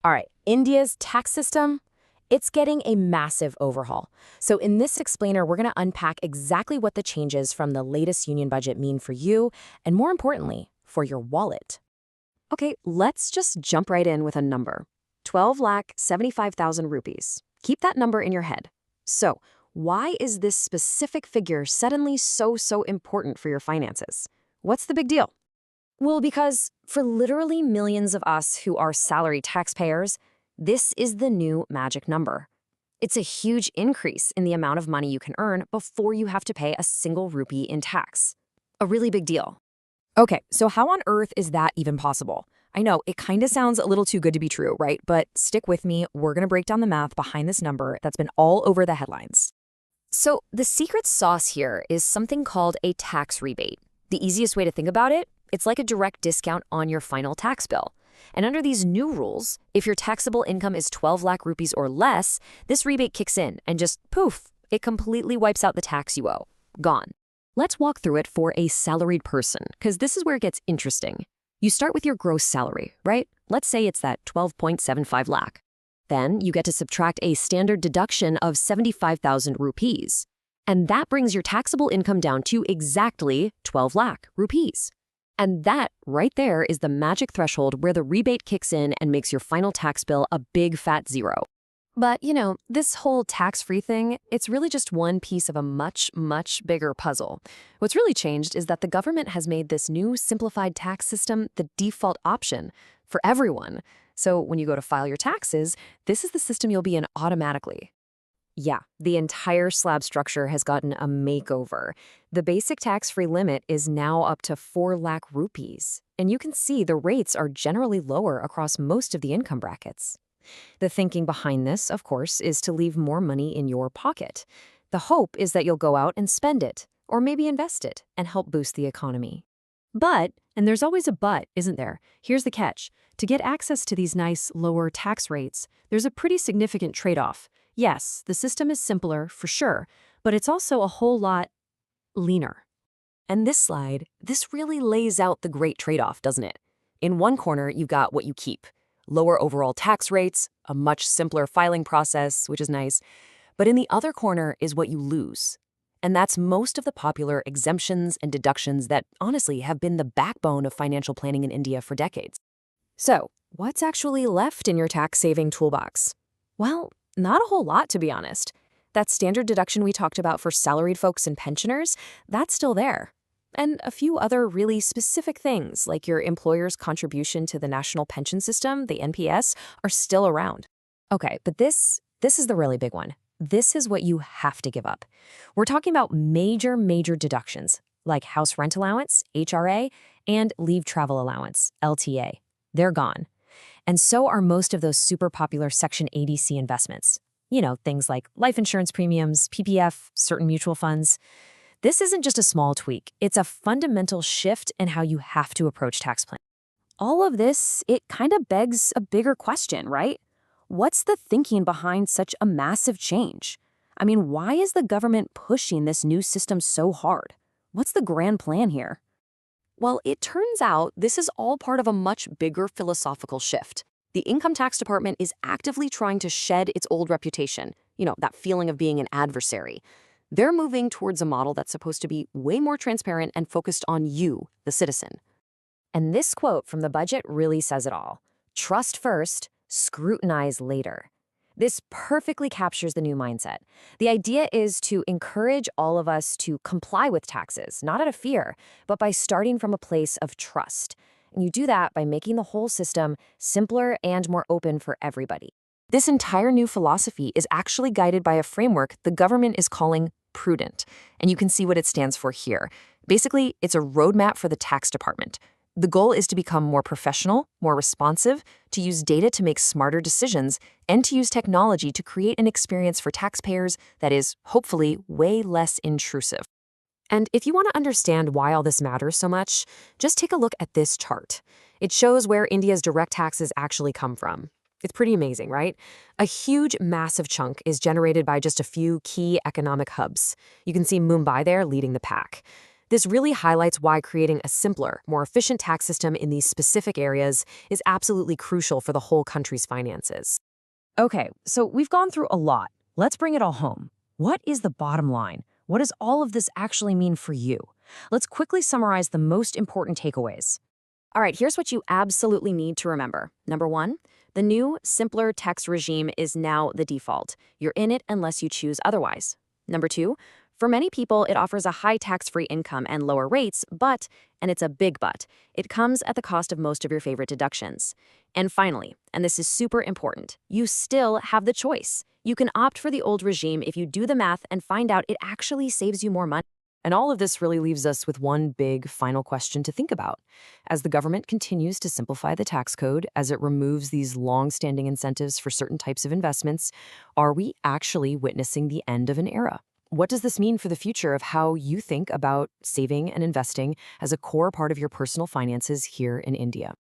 All right, India's tax system, it's getting a massive overhaul. So in this explainer, we're going to unpack exactly what the changes from the latest union budget mean for you, and more importantly, for your wallet. Okay, let's just jump right in with a number. 12,75,000 rupees. Keep that number in your head. So, why is this specific figure suddenly so important for your finances? What's the big deal? Well, because for literally millions of us who are salary taxpayers, this is the new magic number. It's a huge increase in the amount of money you can earn before you have to pay a single rupee in tax. A really big deal. Okay, so how on earth is that even possible? I know, it kind of sounds a little too good to be true, right? But stick with me, we're going to break down the math behind this number that's been all over the headlines. So the secret sauce here is something called a tax rebate. The easiest way to think about it, it's like a direct discount on your final tax bill. And under these new rules, if your taxable income is 12 lakh rupees or less, this rebate kicks in and just poof, it completely wipes out the tax you owe. Gone. Let's walk through it for a salaried person, because this is where it gets interesting. You start with your gross salary, right? Let's say it's that 12.75 lakh. Then you get to subtract a standard deduction of 75,000 rupees. And that brings your taxable income down to exactly 12 lakh rupees. And that right there is the magic threshold where the rebate kicks in and makes your final tax bill a big fat zero. But, this whole tax-free thing, it's really just one piece of a much bigger puzzle. What's really changed is that the government has made this new simplified tax system the default option for everyone. So when you go to file your taxes, this is the system you'll be in automatically. Yeah, the entire slab structure has gotten a makeover. The basic tax-free limit is now up to 4 lakh rupees. And you can see the rates are generally lower across most of the income brackets. The thinking behind this, of course, is to leave more money in your pocket. The hope is that you'll go out and spend it, or maybe invest it, and help boost the economy. But, and there's always a but, isn't there? Here's the catch. To get access to these nice, lower tax rates, there's a pretty significant trade-off. Yes, the system is simpler, for sure, but it's also a whole lot leaner. And this slide, this really lays out the great trade-off, doesn't it? In one corner, you've got what you keep. Lower overall tax rates, a much simpler filing process, which is nice. But in the other corner is what you lose. And that's most of the popular exemptions and deductions that, honestly, have been the backbone of financial planning in India for decades. So, what's actually left in your tax-saving toolbox? Well, not a whole lot, to be honest. That standard deduction we talked about for salaried folks and pensioners, that's still there. And a few other really specific things, like your employer's contribution to the national pension system, the NPS, are still around. Okay, but this is the really big one. This is what you have to give up. We're talking about major deductions, like house rent allowance, HRA, and leave travel allowance, LTA. They're gone. And so are most of those super popular Section 80C investments. Things like life insurance premiums, PPF, certain mutual funds. This isn't just a small tweak. It's a fundamental shift in how you have to approach tax planning. All of this, it kind of begs a bigger question, right? What's the thinking behind such a massive change? I mean, why is the government pushing this new system so hard? What's the grand plan here? Well, it turns out this is all part of a much bigger philosophical shift. The Income Tax Department is actively trying to shed its old reputation, that feeling of being an adversary. They're moving towards a model that's supposed to be way more transparent and focused on you, the citizen. And this quote from the budget really says it all. Trust first, scrutinize later. This perfectly captures the new mindset. The idea is to encourage all of us to comply with taxes, not out of fear, but by starting from a place of trust. And you do that by making the whole system simpler and more open for everybody. This entire new philosophy is actually guided by a framework the government is calling prudent, and you can see what it stands for here. Basically, it's a roadmap for the tax department. The goal is to become more professional, more responsive, to use data to make smarter decisions, and to use technology to create an experience for taxpayers that is, hopefully, way less intrusive. And if you want to understand why all this matters so much, just take a look at this chart. It shows where India's direct taxes actually come from. It's pretty amazing, right? A huge, massive chunk is generated by just a few key economic hubs. You can see Mumbai there leading the pack. This really highlights why creating a simpler, more efficient tax system in these specific areas is absolutely crucial for the whole country's finances. Okay, so we've gone through a lot. Let's bring it all home. What is the bottom line? What does all of this actually mean for you? Let's quickly summarize the most important takeaways. All right, here's what you absolutely need to remember. Number one, the new, simpler tax regime is now the default. You're in it unless you choose otherwise. Number two, for many people, it offers a high tax-free income and lower rates, but, and it's a big but, it comes at the cost of most of your favorite deductions. And finally, and this is super important, you still have the choice. You can opt for the old regime if you do the math and find out it actually saves you more money. And all of this really leaves us with one big final question to think about. As the government continues to simplify the tax code, as it removes these long-standing incentives for certain types of investments, are we actually witnessing the end of an era? What does this mean for the future of how you think about saving and investing as a core part of your personal finances here in India?